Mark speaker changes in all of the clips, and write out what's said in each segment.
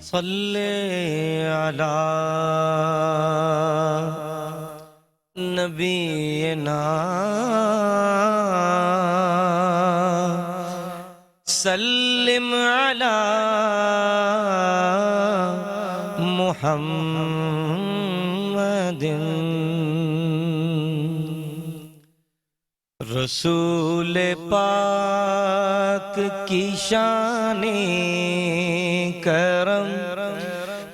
Speaker 1: صلی علی نبینا سلم علی محمد رسول پاک کی شان کرم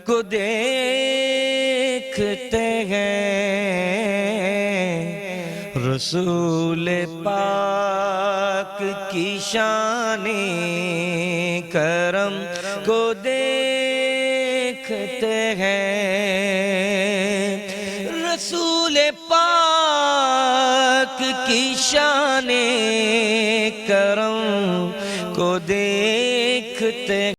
Speaker 1: کو دیکھتے ہیں، رسول پاک کی شان کرم کو دیکھتے ہیں، رسول پاک کی شان کرم کو دیکھتے ہیں۔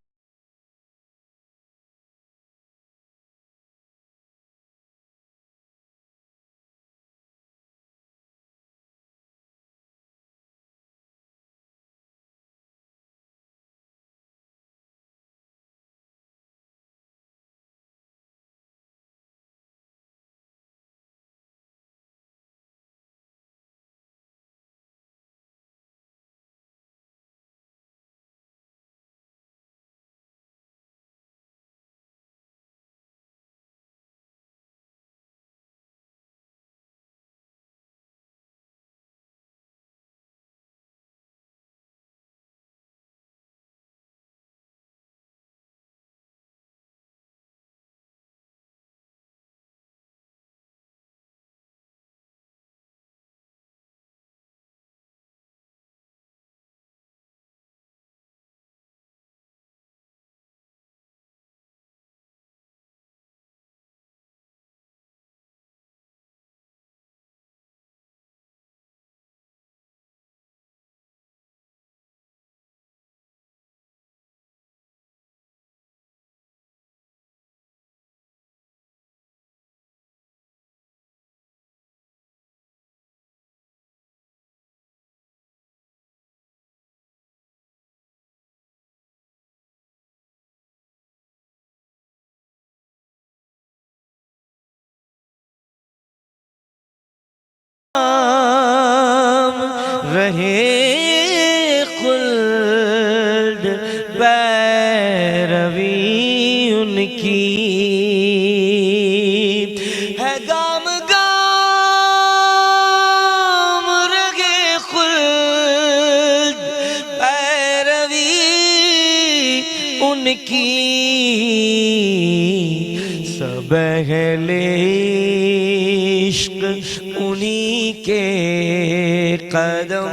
Speaker 1: رہے خلد پیروی ان کی ہے، گام گام رہے خلد پیروی ان کی، سب اہل عشق انہی کے قدم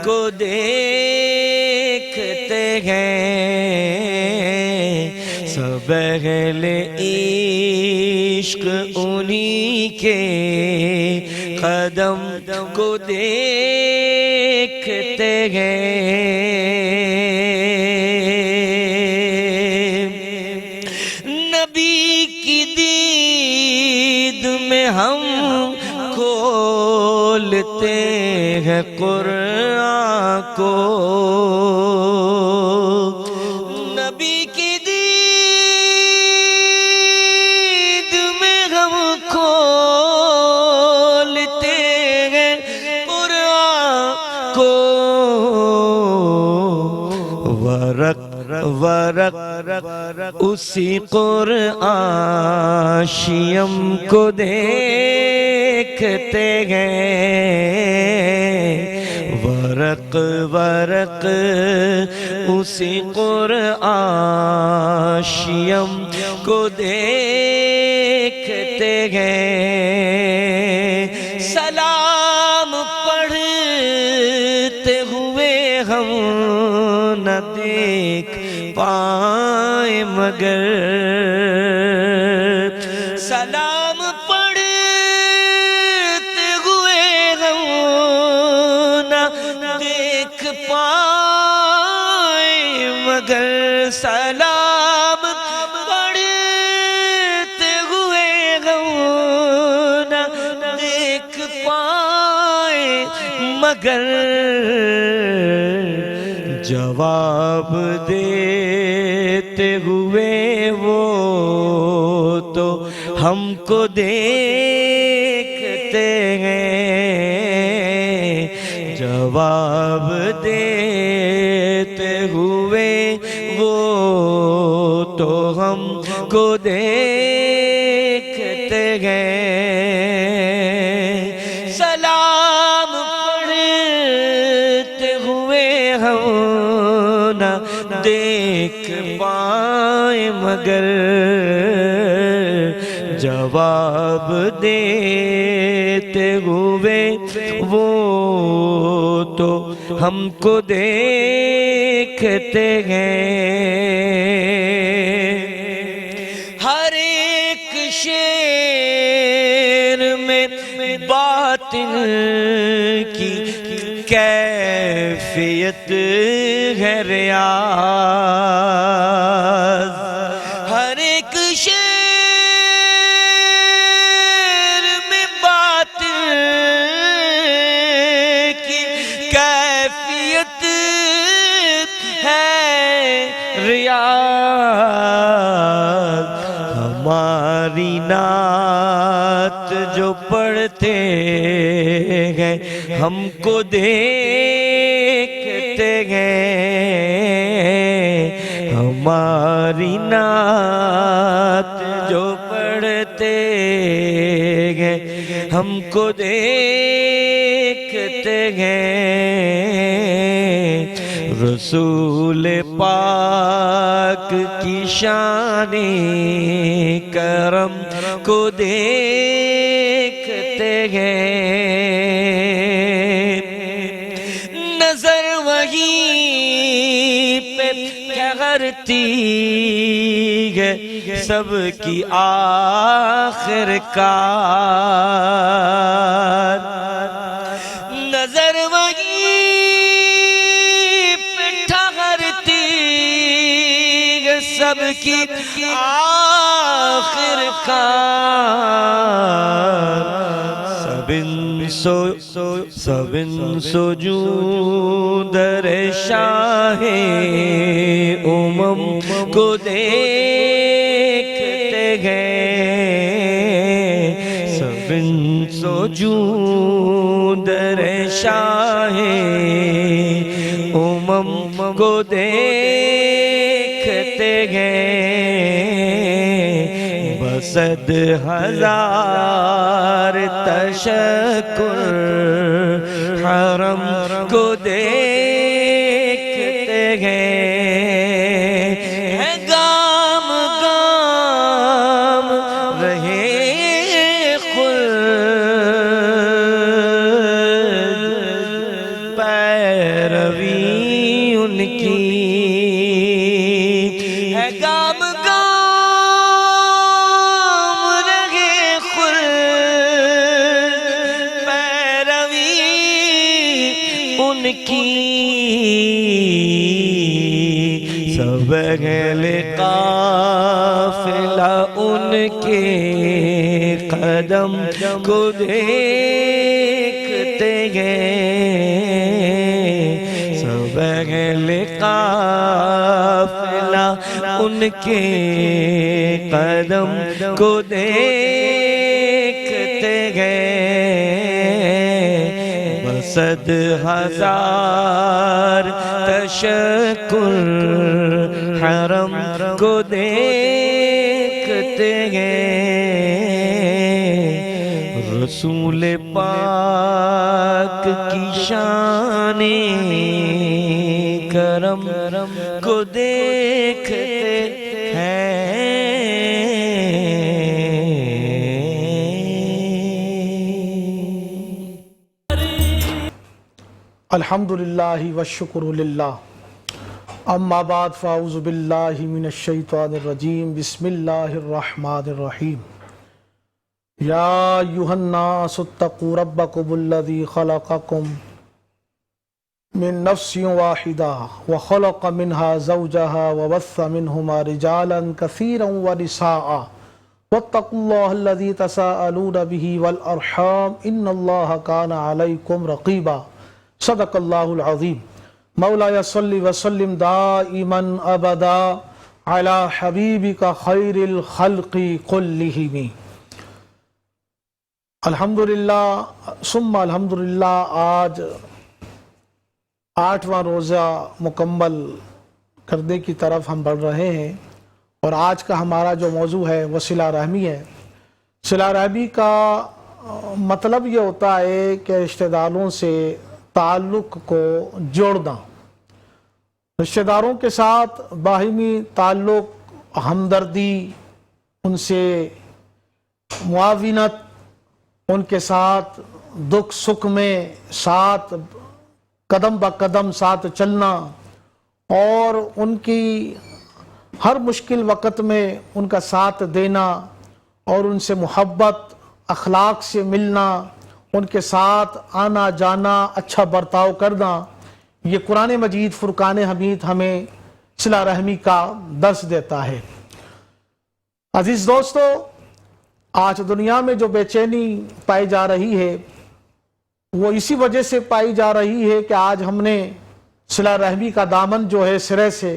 Speaker 1: کو دیکھتے ہیں، سب اہل عشق انہی کے قدم کو دیکھتے ہیں، نبی کی دید میں ہم کھولتے ہیں قرآن کو، نبی کی دید میں ہم کھولتے ہیں قرآن کو، ورق ورق اسی قرآن شیم کو دیکھتے ہیں، ورق ورق اسی قرآن شیم کو دیکھتے ہیں، سلام پڑھتے ہوئے ہم نہ دیکھ پائیں مگر، سلام پڑھتے ہوئے ہم نہ دیکھ پائیں مگر، سلام پڑھتے ہوئے ہم نہ دیکھ پائیں مگر، جواب دیتے ہوئے وہ تو ہم کو دیکھتے ہیں، جواب دیتے ہوئے وہ تو ہم کو دیکھتے ہیں، سلام پڑھتے ہوئے ہم نہ دیکھ پائیں مگر جواب دیتے ہوئے وہ تو ہم کو دیکھتے ہیں، ہر ایک شعر میں باطن کی کیفیت ہے ریاض، ہر ایک شعر میں باطن کی کیفیت ہے ریاض، ہماری نعت جو پڑھتے ہیں ہم کو دیکھتے ہیں، ہماری نعت جو پڑھتے ہیں ہم کو دیکھتے ہیں، رسول پاک کی شان کرم کو دیکھتے ہیں، نظر وہیں پہ ٹھہرتی ہے سب کی آخر کار، نظر وہیں پہ ٹھہرتی ہے سب کی آخر کار، سبن سجود در شاہ امم کو دیکھتے ہیں، سبن سجود در شاہ امم کو دیکھتے ہیں، بصد ہزار تشکر حرم کو دیکھتے ہیں، گام گام رہے خلد پیروی ان کی، گام گام رہے خلد پیروی ان کی، سب اہل قافلہ ان کے قدم کو دیکھتے ہیں، سب اہل قافلہ ان کے قدم کو دیکھتے ہیں، بصد ہزار تشکر حرم کو دیکھتے ہیں، رسول پاک کی شان کرم کو دیکھتے ہیں۔
Speaker 2: الحمدللہ والشکر للہ، اما بعد فاعوذ باللہ من الشیطان الرجیم، بسم اللہ الرحمن الرحیم، یا ایہا الناس اتقوا ربکم الذی خلقکم من نفس واحدہ وخلق منها زوجها وبث منہما رجالا کثیرا ونساء واتقوا اللہ الذی تساءلون به والارحام ان اللہ کان علیکم رقیبا، صدق اللہ العظیم۔ مولایا صلی وسلم دائما ابدا अला हबीबिका खैरिल खल्क़ि कुल्लिहिम। अल्हम्दुलिल्लाह सुम्मा अल्हम्दुलिल्लाह। आज 8वां रोज़ा मुकम्मल करने की तरफ हम बढ़ रहे हैं और आज का हमारा जो मौजू है वो सिला रहमी है। सिला रहमी का मतलब ये होता है कि रिश्तेदारों से ताल्लुक़ को जोड़ना, रिश्तेदारों के साथ बाहिमी ताल्लुक़, हमदर्दी, उनसे मुआविनत, उनके साथ दुख सुख में साथ कदम ब कदम साथ चलना और उनकी हर मुश्किल वक़्त में उनका साथ देना और उनसे मोहब्बत अखलाक से मिलना, उनके साथ आना जाना, अच्छा बर्ताव करना, ये कुरान मजीद फुरकान हमीद हमें सिला रहमी का दर्स देता है। अजीज़ दोस्तों, आज दुनिया में जो बेचैनी पाई जा रही है वो इसी वजह से पाई जा रही है कि आज हमने सिला रहमी का दामन जो है सिरे से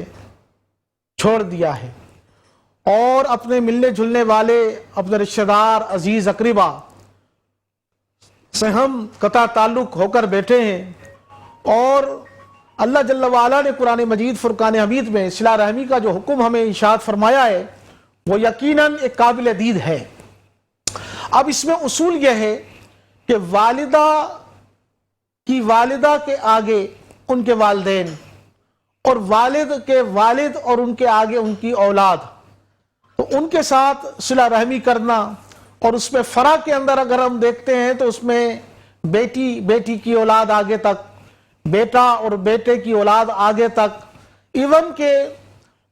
Speaker 2: छोड़ दिया है और अपने मिलने जुलने वाले, अपने रिश्तेदार, अजीज़ अकरीबा से हम कता ताल्लुक़ होकर बैठे हैं। और अल्लाह जल्ल वाला ने कुरान मजीद फुरकान हमीद में सिला रहमी का जो हुक्म हमें इरशाद फरमाया है वो यकीनन एक काबिल दीद है। अब इसमें उसूल यह है कि वालिदा के आगे उनके वालिदैन और वालिद के वालिद और उनके आगे उनकी औलाद, तो उनके साथ सिला रहमी करना। और उसमें फ़र्क के अंदर अगर हम देखते हैं तो उसमें बेटी की औलाद आगे तक, बेटा और बेटे की औलाद आगे तक, इवन के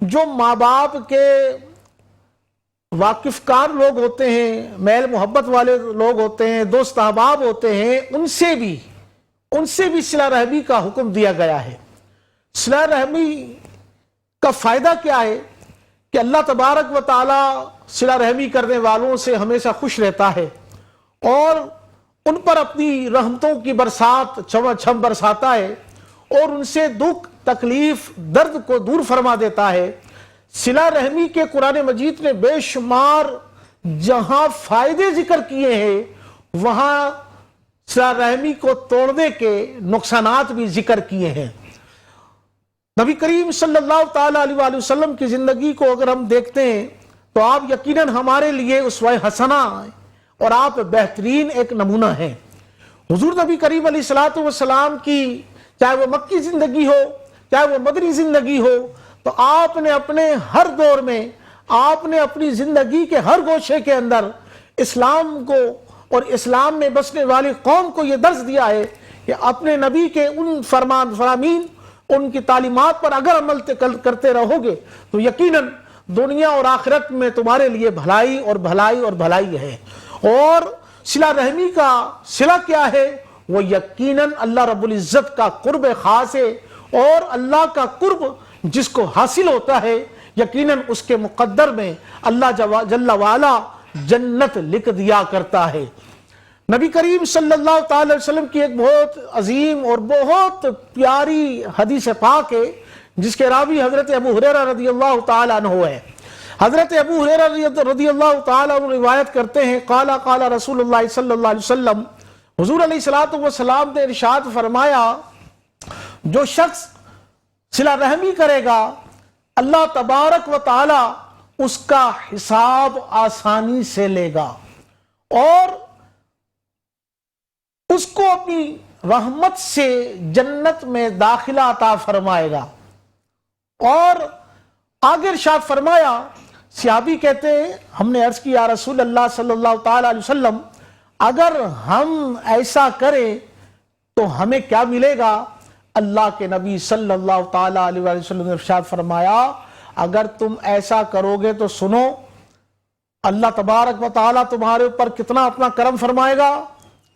Speaker 2: जो माँ बाप के वाकिफकार लोग होते हैं, मेल मोहब्बत वाले लोग होते हैं, दोस्त अहबाब होते हैं, उनसे भी सिला रहमी का हुक्म दिया गया है। सिला रहमी का फ़ायदा क्या है कि अल्लाह तबारक व ताला सिला रहमी करने वालों से हमेशा खुश रहता है और उन पर अपनी रहमतों की बरसात छम बरसाता है और उनसे दुख तकलीफ दर्द को दूर फरमा देता है। सिला रहमी के कुरान मजीद ने बेशुमार जहां फायदे जिक्र किए हैं वहां सिला रहमी को तोड़ने के नुकसानात भी जिक्र किए हैं। नबी करीम सल्लल्लाहु ताला अलैहि वसल्लम की ज़िंदगी को अगर हम देखते हैं तो आप यकीनन हमारे लिए उसवा हसना और आप बेहतरीन एक नमूना हैं। हुजूर नबी करीम अलैहिस्सलातु वस्सलाम की चाहे वो मक्की ज़िंदगी हो, चाहे वो मदनी ज़िंदगी हो, तो आपने अपने हर दौर में, आपने अपनी ज़िंदगी के हर गोशे के अंदर इस्लाम को और इस्लाम में बसने वाली कौम को ये दर्ज दिया है कि अपने नबी के उन फरामीन, उनकी तालीमात पर अगर अमल करते रहोगे तो यकीनन दुनिया और आखिरत में तुम्हारे लिए भलाई और भलाई और भलाई है। और सिला रहमी का सिला क्या है? वो यकीनन अल्लाह रब्बुल इज़्ज़त का कुर्ब खास है और अल्लाह का कुर्ब जिसको हासिल होता है यकीनन उसके मुक़द्दर में अल्लाह जल्ल वाला जन्नत लिख दिया करता है। नबी करीम सल्लल्लाहु अलैहि वसल्लम की एक बहुत अजीम और बहुत प्यारी हदीस पाक है जिसके रावी हजरत अबू हुरैरा रज़ियल्लाहु ताला अन्हु है। हजरत अबू हुरैरा रज़ियल्लाहु ताला अन्हु रिवायत करते हैं, काला काला रसूलुल्लाह सल्लल्लाहु अलैहि वसल्लम, हुजूर अलैहिस्सलातु वस्सलाम ने इरशाद फरमाया, जो शख्स सिला रहमी करेगा अल्लाह तबारक व ताला उसका हिसाब आसानी से लेगा और उसको अपनी रहमत से जन्नत में दाखिला अता फरमाएगा। और आगे इरशाद फरमाया, सहाबी कहते हैं हमने अर्ज किया रसूल अल्लाह सल्लल्लाहु ताला अलैहि वसल्लम, अगर हम ऐसा करें तो हमें क्या मिलेगा? अल्लाह के नबी सल्लल्लाहु ताला अलैहि वसल्लम ने इरशाद फरमाया, अगर तुम ऐसा करोगे तो सुनो, अल्लाह तबारक व ताला तुम्हारे ऊपर कितना अपना करम फरमाएगा।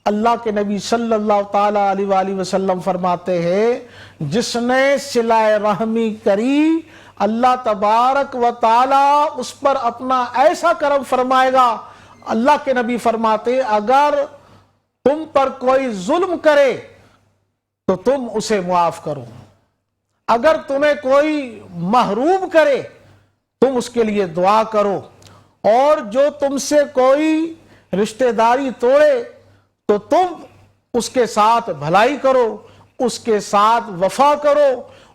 Speaker 2: अल्लाह के नबी सल्लल्लाहु ताला अलैहि वसल्लम फरमाते हैं, जिसने सिलाए रहमी करी अल्लाह तबारक व ताला उस पर अपना ऐसा करम फरमाएगा। अल्लाह के नबी फरमाते, अगर तुम पर कोई जुल्म करे तो तुम उसे मुआफ करो, अगर तुम्हें कोई महरूम करे तुम उसके लिए दुआ करो, और जो तुमसे कोई रिश्तेदारी तोड़े तो तुम उसके साथ भलाई करो, उसके साथ वफा करो,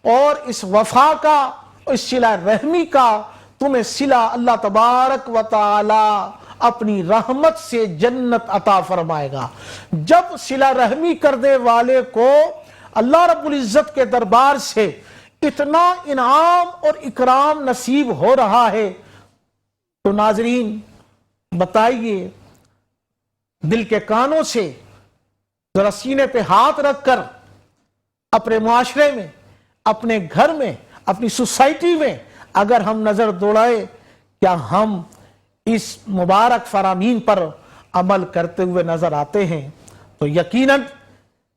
Speaker 2: और इस वफा का, इस सिला रहमी का तुम्हें सिला अल्लाह तबारक व तआला अपनी रहमत से जन्नत अता फरमाएगा। जब सिला रहमी करने वाले को अल्लाह रब्बुल इज्जत के दरबार से इतना इनाम और इकराम नसीब हो रहा है, तो नाजरीन बताइए, दिल के कानों से जरा सीने पे हाथ रखकर अपने मुआशरे में, अपने घर में, अपनी सोसाइटी में अगर हम नजर दौड़ाए, क्या हम इस मुबारक फरामीन पर अमल करते हुए नजर आते हैं, तो यकीनन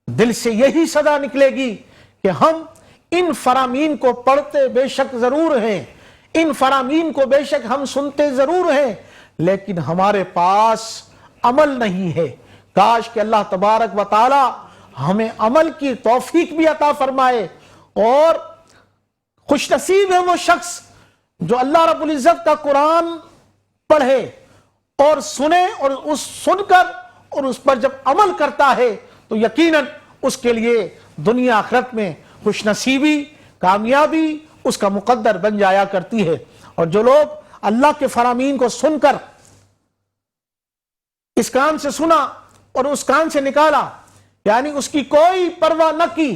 Speaker 2: दिल से यही सदा निकलेगी कि हम इन फरामीन को पढ़ते बेशक जरूर हैं, इन फरामीन को बेशक हम सुनते जरूर हैं, लेकिन हमारे पास अमल नहीं है। काश कि अल्लाह तबारक व तआला हमें अमल की तौफीक भी अता फरमाए, और खुशनसीब है वो शख्स जो अल्लाह रब्बुल इज्जत का कुरान पढ़े और सुने, और उस सुनकर और उस पर जब अमल करता है तो यकीनन उसके लिए दुनिया आखिरत में खुशनसीबी, कामयाबी उसका मुकद्दर बन जाया करती है। और जो लोग अल्लाह के फरामीन को सुनकर, इस कान से सुना और उस कान से निकाला, यानी उसकी कोई परवाह न की,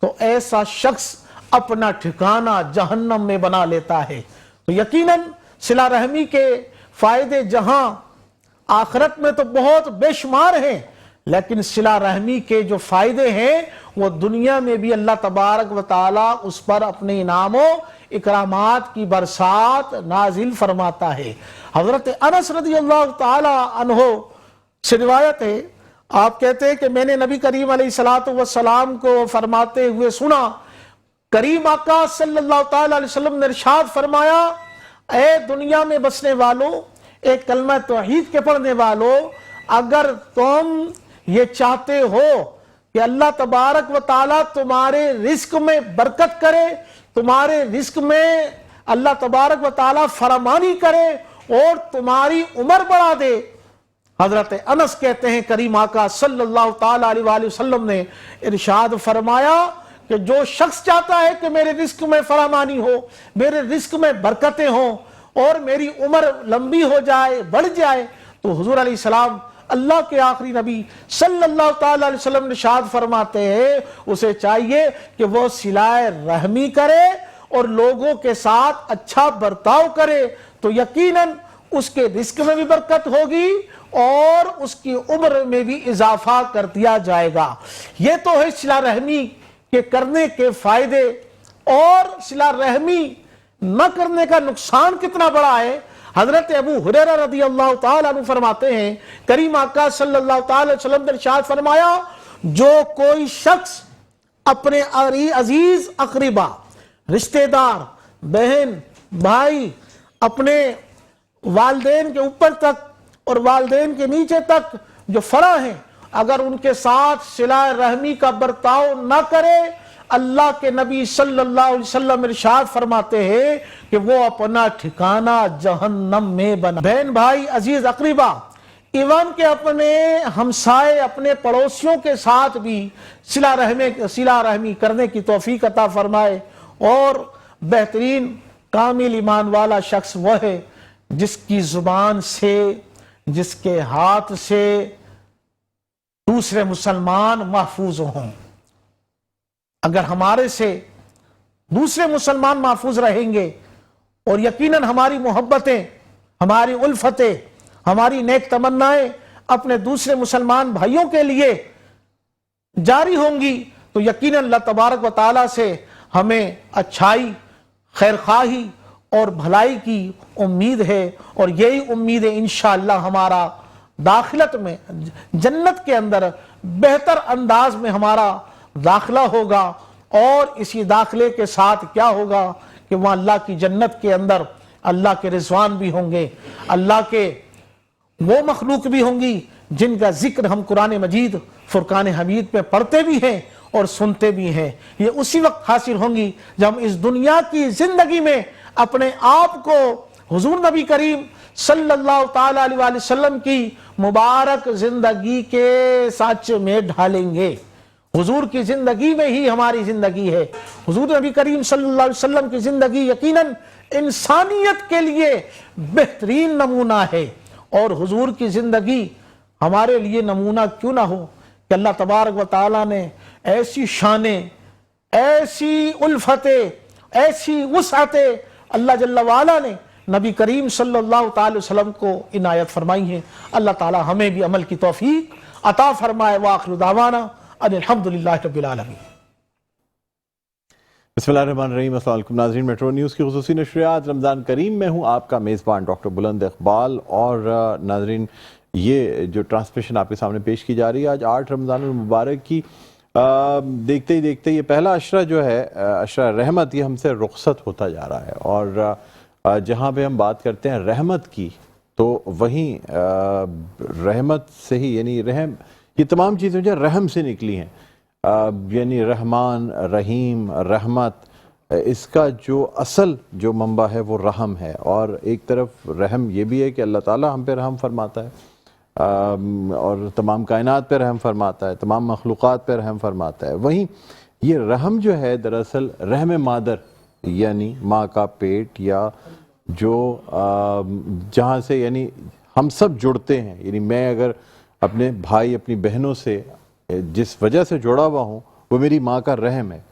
Speaker 2: तो ऐसा शख्स अपना ठिकाना जहन्नम में बना लेता है। तो यकीनन सिला रहमी के फायदे जहां आखिरत में तो बहुत बेशुमार हैं, लेकिन सिला रहमी के जो फायदे हैं वो दुनिया में भी अल्लाह तबारक व तआला उस पर अपने इनामों इकरामात की बरसात नाजिल फरमाता है। हजरत अनस रदियल्लाहु तआला अन्हो से रिवायत है, आप कहते हैं कि मैंने नबी करीम अलैहिस्सलातु वस्सलाम को फरमाते हुए सुना, करीम आका सल्लल्लाहु तआला अलैहि वसल्लम ने इरशाद फरमाया, ए दुनिया में बसने वालों, एक कलमा तौहीद के पढ़ने वालों, अगर तुम ये चाहते हो कि अल्लाह तबारक व तआला तुम्हारे रिस्क में बरकत करे, तुम्हारे रिस्क में अल्लाह तबारक व तआला फरमानी करे और तुम्हारी उम्र बढ़ा दे। हजरत अनस कहते हैं करीम आका सल्लल्लाहु तआला अलैहि वसल्लम ने इरशाद फरमाया कि जो शख्स चाहता है कि मेरे रिस्क में फरामानी हो, मेरे रिस्क में बरकतें हों और मेरी उम्र लंबी हो जाए, बढ़ जाए, तो हुजूर अलैहि सलाम अल्लाह के आखिरी नबी सल्लल्लाहु तआला अलैहि वसल्लम ने इरशाद फरमाते हैं, उसे चाहिए कि वो सिलाए रहमी करे और लोगों के साथ अच्छा बर्ताव करे, तो यकीनन उसके रिस्क में भी बरकत होगी और उसकी उम्र में भी इजाफा कर दिया जाएगा। ये तो है सिला रहमी के करने के फायदे, और सिला रहमी न करने का नुकसान कितना बड़ा है। हजरत अबू हुरैरा रदियल्लाहु ताला अन्हु फरमाते हैं, करीम आका सल्लल्लाहु ताला अलैहि वसल्लम ने इरशाद फरमाया, जो कोई शख्स अपने अजीज अकरीबा, रिश्तेदार, बहन, भाई, अपने वालिदैन के ऊपर तक और वालिदैन के नीचे तक जो फरा हैं, अगर उनके साथ सिला रहमी का बर्ताव न करे, अल्लाह के नबी सल्लल्लाहु अलैहि वसल्लम इरशाद फरमाते हैं कि वो अपना ठिकाना जहन्नम में बना। बहन, भाई, अजीज अकरीबा, इवन के अपने हमसाए, अपने पड़ोसियों के साथ भी सिला रहमी करने की तौफीक अता फरमाए। और बेहतरीन कामिल ईमान वाला शख्स वह है जिसकी जुबान से, जिसके हाथ से दूसरे मुसलमान महफूज हों। अगर हमारे से दूसरे मुसलमान महफूज रहेंगे और यकीनन हमारी मोहब्बतें, हमारी उल्फतें, हमारी नेक तमन्नाएं अपने दूसरे मुसलमान भाइयों के लिए जारी होंगी, तो यकीनन अल्लाह तबारक व तआला से हमें अच्छाई, खैरखाही और भलाई की उम्मीद है। और यही उम्मीद है इंशाअल्लाह हमारा दाखिलत में, जन्नत के अंदर बेहतर अंदाज में हमारा दाखिला होगा। और इसी दाखिले के साथ क्या होगा कि वहाँ अल्लाह की जन्नत के अंदर अल्लाह के रिजवान भी होंगे, अल्लाह के वो मखलूक भी होंगी जिनका जिक्र हम कुरान मजीद फुरकान हमीद में पढ़ते भी हैं और सुनते भी हैं। ये उसी वक्त हासिल होंगी जब हम इस दुनिया की जिंदगी में अपने आप को हुजूर नबी करीम सल्लल्लाहु ताला अलैहि वसल्लम की मुबारक जिंदगी के साच में ढालेंगे। हुजूर की जिंदगी में ही हमारी जिंदगी है। हुजूर नबी करीम सल्लल्लाहु अलैहि वसल्लम की जिंदगी यकीनन इंसानियत के लिए बेहतरीन नमूना है, और हुजूर की जिंदगी हमारे लिए नमूना क्यों ना हो कि अल्लाह तबारक व तआला ने ऐसी शानें, ऐसी उल्फतें, ऐसी वुसअतें अल्लाह जल्ल वाला ने नबी करीम सल्लल्लाहु ताला वसल्लम को इनायत फरमाई है। अल्लाह ताला हमें भी अमल की तौफीक अता फरमाए। वाखिरु दावाना अल्हम्दुलिल्लाहि रब्बिल आलमीन।
Speaker 3: बिस्मिल्लाहिर्रहमानिर्रहीम। अस्सलाम वालेकुम नाज़रीन, मेट्रो न्यूज़ की खुसूसी नशरियात रमज़ान करीम में हूँ आपका मेज़बान डॉक्टर बुलंद इकबाल। और नाज़रीन, ये जो ट्रांसमिशन आपके सामने पेश की जा रही है आज 8 रमज़ान मुबारक की, देखते ही देखते ये पहला अशरा जो है, अशरा रहमत, ये हमसे रुखसत होता जा रहा है। और जहाँ पे हम बात करते हैं रहमत की, तो वहीं रहमत से ही, यानी रहम, ये तमाम चीज़ें जो रहम से निकली हैं, यानी रहमान, रहीम, रहमत, इसका जो असल जो मंबा है वो रहम है। और एक तरफ रहम ये भी है कि अल्लाह ताला हम पे रहम फरमाता है, और तमाम कायनात पे रहम फरमाता है, तमाम मखलूक़ात पे रहम फरमाता है। वहीं ये रहम जो है दरअसल रहम मादर, यानी माँ का पेट, या जो जहाँ से यानी हम सब जुड़ते हैं, यानी मैं अगर अपने भाई अपनी बहनों से जिस वजह से जुड़ा हुआ हूँ वो मेरी माँ का रहम है।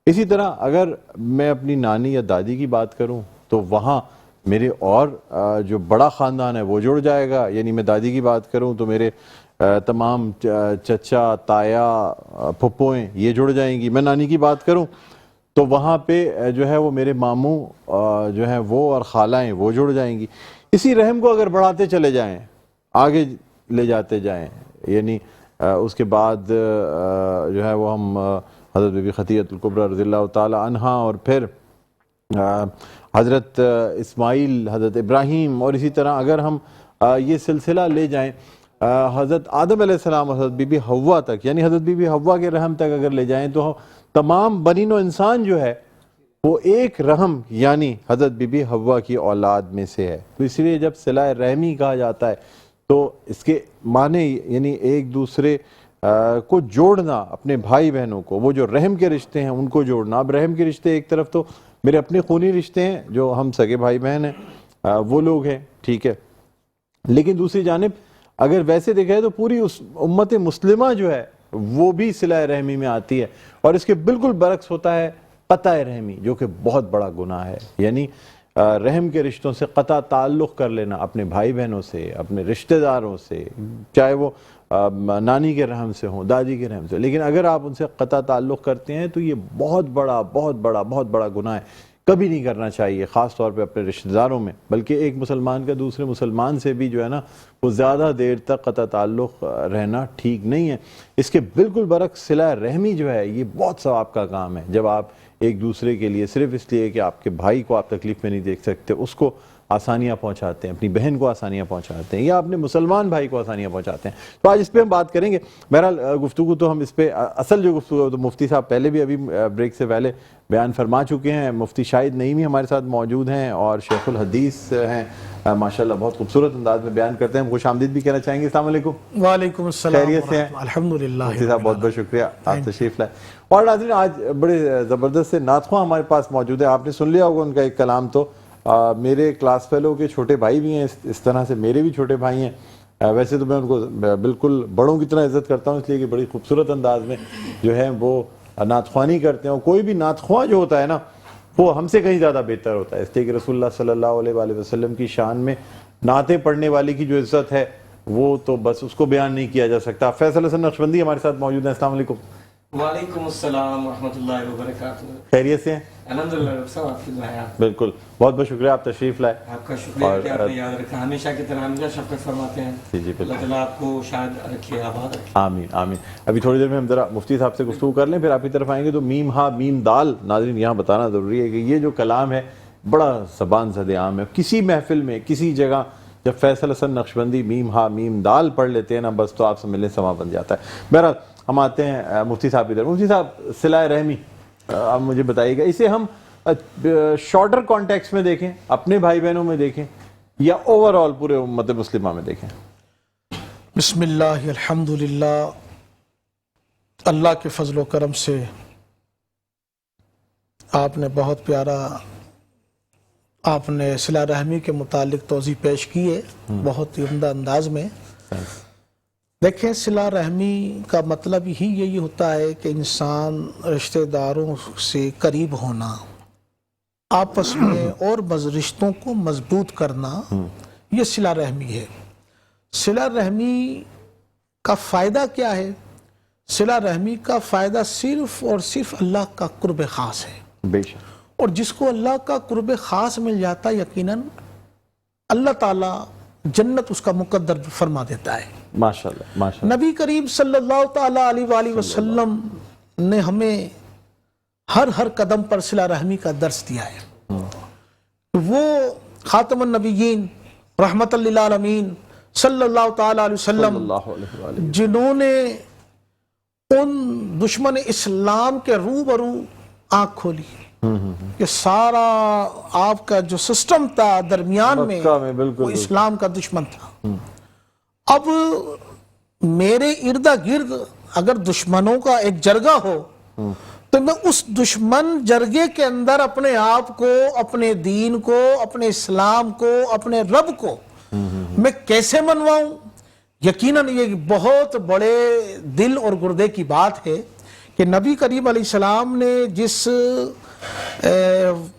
Speaker 3: इसी तरह अगर मैं अपनी नानी या दादी की बात करूँ तो वहाँ मेरे और जो बड़ा ख़ानदान है वो जुड़ जाएगा। यानी मैं दादी की बात करूँ तो मेरे तमाम चचा, ताया, फुप्पोएँ ये जुड़ जाएंगी। मैं नानी की बात करूँ तो वहाँ पे जो है वो मेरे मामू जो हैं वो और खालाएँ वो जुड़ जाएंगी। इसी रहम को अगर बढ़ाते चले जाएँ, आगे ले जाते जाएँ, यानी उसके बाद जो है वो हम हज़रत बीबी खदीजतुल कुबरा रज़ियल्लाहु ताला अन्हा, और फिर हज़रत इस्माइल, हज़रत इब्राहीम, और इसी तरह अगर हम ये सिलसिला ले जाएँ हज़रत आदम अलैहिस्सलाम, हज़रत बीबी हव्वा तक, यानी हज़रत बीबी हव्वा के रहम तक अगर ले जाएँ, तो तमाम बनीनो इंसान जो है वो एक रहम यानी हज़रत बीबी हव्वा की औलाद में से है। तो इसलिए जब सिला रहमी कहा जाता है तो इसके माने यानी एक दूसरे को जोड़ना, अपने भाई बहनों को, वो जो रहम के रिश्ते हैं उनको जोड़ना। अब रहम के रिश्ते एक तरफ तो मेरे अपने खूनी रिश्ते हैं, जो हम सगे भाई बहन हैं, वो लोग हैं, ठीक है, लेकिन दूसरी जानिब अगर वैसे देखा जाए तो पूरी उस उम्मत मुस्लिमा जो है वो भी सिला रहमी में आती है। और इसके बिल्कुल बरक्स होता है क़ता रहमी, जो कि बहुत बड़ा गुनाह है। यानी रहम के रिश्तों से क़ता ताल्लुक़ कर लेना, अपने भाई बहनों से, अपने रिश्तेदारों से, चाहे वो नानी के रहम से हों, दादी के रहम से, लेकिन अगर आप उनसे क़ता ताल्लुक़ करते हैं तो ये बहुत बड़ा गुनाह है। कभी नहीं करना चाहिए, ख़ास तौर पे अपने रिश्तेदारों में, बल्कि एक मुसलमान का दूसरे मुसलमान से भी जो है ना वो ज़्यादा देर तक क़ता ताल्लुक़ रहना ठीक नहीं है। इसके बिल्कुल बरक्स सिला रहमी जो है ये बहुत सवाब का काम है। जब आप एक दूसरे के लिए सिर्फ इसलिए कि आपके भाई को आप तकलीफ़ में नहीं देख सकते उसको आसानियाँ पहुँचाते हैं, अपनी बहन को आसानियाँ पहुँचाते हैं, या अपने मुसलमान भाई को आसानियाँ पहुँचाते हैं, तो आज इस पर हम बात करेंगे। बहरहाल गुफ्तगू तो हम इस पर असल जो गुफ्तगू तो मुफ्ती साहब पहले भी अभी ब्रेक से पहले बयान फरमा चुके हैं। मुफ्ती शाहिद नईमी हमारे साथ मौजूद हैं और शेखुल हदीस हैं, माशाल्लाह बहुत खूबसूरत अंदाज में बयान करते हैं। हम खुश आमदीद भी कहना चाहेंगे। अस्सलाम वालेकुम।
Speaker 2: वालेकुम अस्सलाम।
Speaker 3: खैरियत से हैं?
Speaker 2: अल्हम्दुलिल्लाह।
Speaker 3: मुफ्ती साहब बहुत बहुत शुक्रिया, आप तशरीफ़ लाए। और नाज़रीन, आज बड़े ज़बरदस्त से नातख़्वां हमारे पास मौजूद है। आपने सुन लिया होगा उनका एक कलाम, तो मेरे क्लास फेलो के छोटे भाई भी हैं, इस तरह से मेरे भी छोटे भाई हैं। वैसे तो मैं उनको बिल्कुल बड़ों की तरह इज़्ज़त करता हूँ, इसलिए कि बड़ी खूबसूरत अंदाज में जो है वो नातख़्वानी करते हैं। और कोई भी नातख़्वां जो होता है ना वो हमसे कहीं ज़्यादा बेहतर होता है, इसलिए कि रसूलुल्लाह सल्लल्लाहु अलैहि वसल्लम की शान में नाते पढ़ने वाले की जो इज़्ज़त है वो तो बस उसको बयान नहीं किया जा सकता। फैसल हसन नक्शबंदी हमारे साथ मौजूद हैं। अस्सलाम वालेकुम।
Speaker 1: वालेकुम अस्सलाम व रहमतुल्लाहि व बरकातहू।
Speaker 3: खैरियत से हैं?
Speaker 1: अल्हम्दुलिल्लाह, सब आपकी दुआ है।
Speaker 3: बिल्कुल, बहुत बहुत शुक्रिया, आप तशरीफ़ लाए।
Speaker 1: आपका शुक्रिया कि आपने याद रखा, हमेशा की तरह हमेशा शफ़क़त फरमाते हैं।
Speaker 3: जी जी बिल्कुल,
Speaker 1: अल्लाह ताला आपको शायद रखे, आबाद रखे।
Speaker 3: आमीन आमीन। अभी थोड़ी देर में हम ज़रा मुफ्ती साहब से गुफ्तगू कर लें, फिर आपकी तरफ आएंगे। तो मीम हा मीम दाल, नाज़रीन यहाँ बताना ज़रूरी है कि ये जो कलाम है बड़ा ज़बान ज़द आम है। किसी महफिल में, किसी जगह जब फैसल हसन नक्शबंदी मीम हा मीम दाल पढ़ लेते हैं ना, बस तो आप समझ लें समा बन जाता है। बहरहाल हम आते हैं मुफ्ती साहब इधर। मुफ्ती साहब, सिला रहमी आप मुझे बताइएगा, इसे हम شارٹر کانٹیکس میں دیکھیں، اپنے بھائی بہنوں میں دیکھیں، یا اوور آل پورے امت مسلمہ میں دیکھیں؟
Speaker 2: بسم اللہ الحمدللہ، اللہ کے فضل و کرم سے آپ نے بہت پیارا آپ نے صلہ رحمی کے متعلق توضیح پیش کی ہے، بہت ہی عمدہ انداز میں۔ دیکھیں، صلہ رحمی کا مطلب ہی یہی ہوتا ہے کہ انسان رشتہ داروں سے قریب ہونا، آپس میں اور رشتوں کو مضبوط کرنا، یہ صلہ رحمی ہے۔ صلہ رحمی کا فائدہ کیا ہے؟ صلہ رحمی کا فائدہ صرف اور صرف اللہ کا قرب خاص ہے،
Speaker 3: بے شک۔
Speaker 2: اور جس کو اللہ کا قرب خاص مل جاتا ہے، یقیناً اللہ تعالیٰ جنت اس کا مقدر فرما دیتا ہے۔
Speaker 3: ماشاءاللہ ماشاءاللہ۔
Speaker 2: نبی کریم صلی اللہ تعالیٰ علیہ وآلہ وسلم نے ہمیں ہر قدم پر صلہ رحمی کا درس دیا ہے۔ وہ خاتم النبیین رحمت للعالمین صلی اللہ تعالیٰ علیہ وسلم،
Speaker 3: اللہ علیہ وآلہ۔
Speaker 2: جنہوں نے ان دشمن اسلام کے روبرو آنکھ کھولی کہ سارا آپ کا جو سسٹم تھا درمیان میں،
Speaker 3: مکہ میں بالکل
Speaker 2: وہ اسلام کا دشمن تھا۔ اب میرے ارد گرد اگر دشمنوں کا ایک جرگہ ہو تو میں اس دشمن جرگے کے اندر اپنے آپ کو، اپنے دین کو، اپنے اسلام کو، اپنے رب کو میں کیسے منواؤں؟ یقیناً یہ بہت بڑے دل اور گردے کی بات ہے کہ نبی کریم علیہ السلام نے جس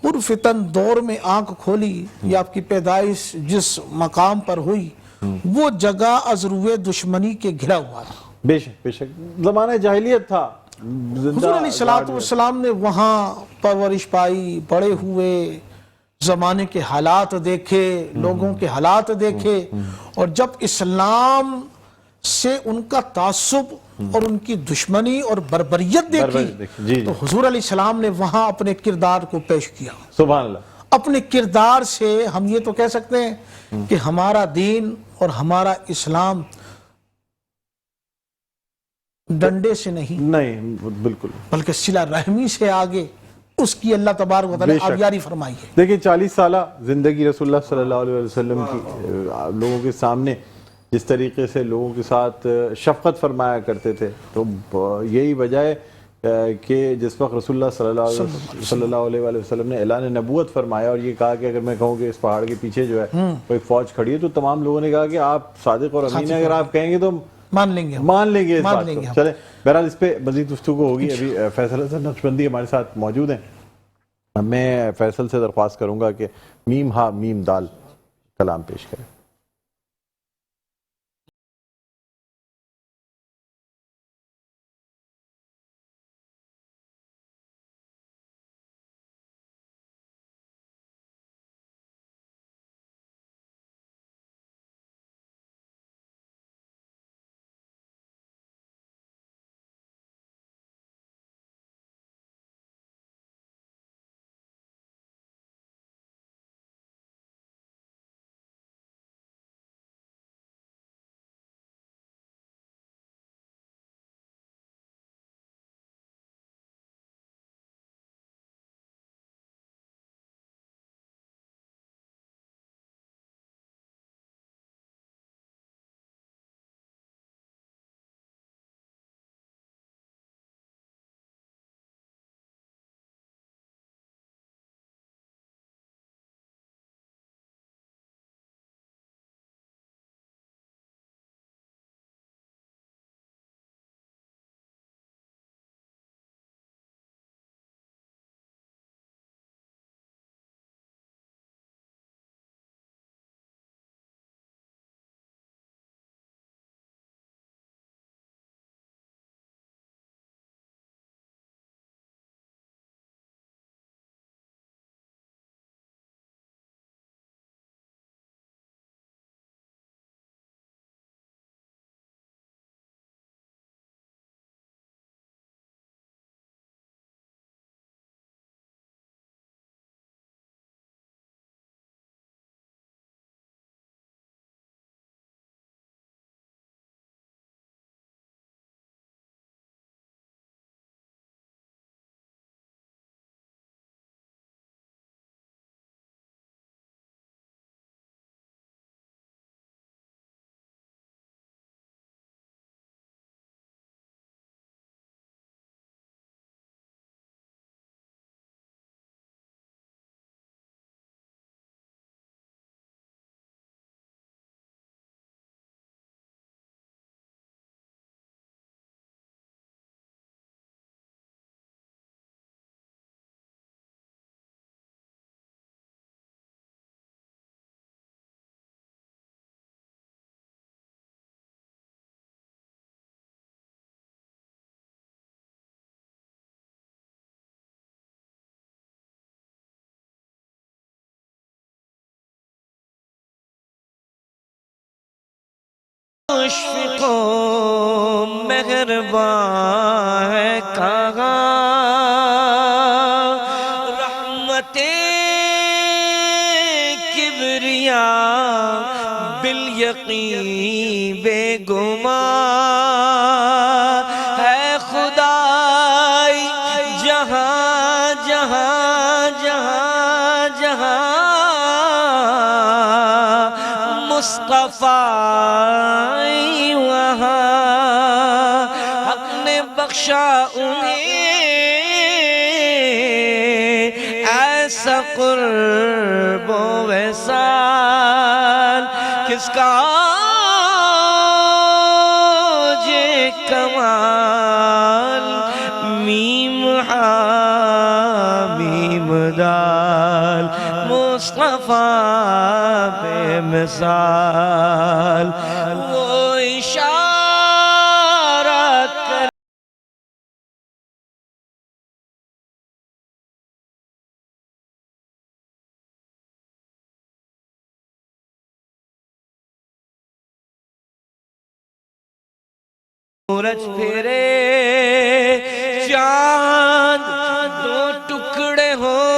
Speaker 2: پرفتن دور میں آنکھ کھولی، یا آپ کی پیدائش جس مقام پر ہوئی، وہ جگہ از روئے دشمنی کے گھرا ہوا تھا۔
Speaker 3: بے شک بے شک، زمانہ جاہلیت تھا۔
Speaker 2: حضور علیہ السلام نے وہاں پرورش پائی، بڑے ہوئے، زمانے کے حالات دیکھے، لوگوں کے حالات دیکھے، اور جب اسلام سے ان کا تعصب اور ان کی دشمنی اور بربریت دیکھی تو حضور علیہ السلام نے وہاں اپنے کردار کو پیش کیا۔
Speaker 3: سبحان اللہ۔
Speaker 2: اپنے کردار سے ہم یہ تو کہہ سکتے ہیں کہ ہمارا دین اور ہمارا اسلام ڈنڈے سے نہیں،
Speaker 3: بالکل،
Speaker 2: بلکہ صلہ رحمی سے آگے اس کی اللہ تبارک و تعالی آبیاری فرمائی ہے۔
Speaker 3: دیکھیں 40 سالہ زندگی رسول اللہ صلی اللہ علیہ وسلم کی لوگوں کے سامنے جس طریقے سے لوگوں کے ساتھ شفقت فرمایا کرتے تھے، تو یہی وجہ ہے کہ جس وقت رسول اللہ صلی اللہ علیہ وسلم نے اعلان نبوت فرمایا اور یہ کہا کہ اگر میں کہوں کہ اس پہاڑ کے پیچھے جو ہے کوئی فوج کھڑی ہے، تو تمام لوگوں نے کہا کہ آپ صادق اور امین ہیں، اگر آپ کہیں گے تو مان لیں گے اس بات کو۔ چلیں، بہرحال اس پہ مزید گفتگو ہوگی۔ ابھی فیصل حسن نقشبندی ہمارے ساتھ موجود ہیں۔ میں فیصل سے درخواست کروں گا کہ میم ہا میم دال کلام پیش کریں۔
Speaker 1: مشفق و مہربان ہے کہاں رحمت کبریا بالیقین بے گمان ہے خدائی جہاں جہاں جہاں جہاں مصطفیٰ وہاں حق نے بخشا انہیں ایسا قرب و وصال کس کا جے کمال میم میم دال مصطفیٰ بے مثال وہ اشارہ کر سورج پھرے چاند دو ٹکڑے ہو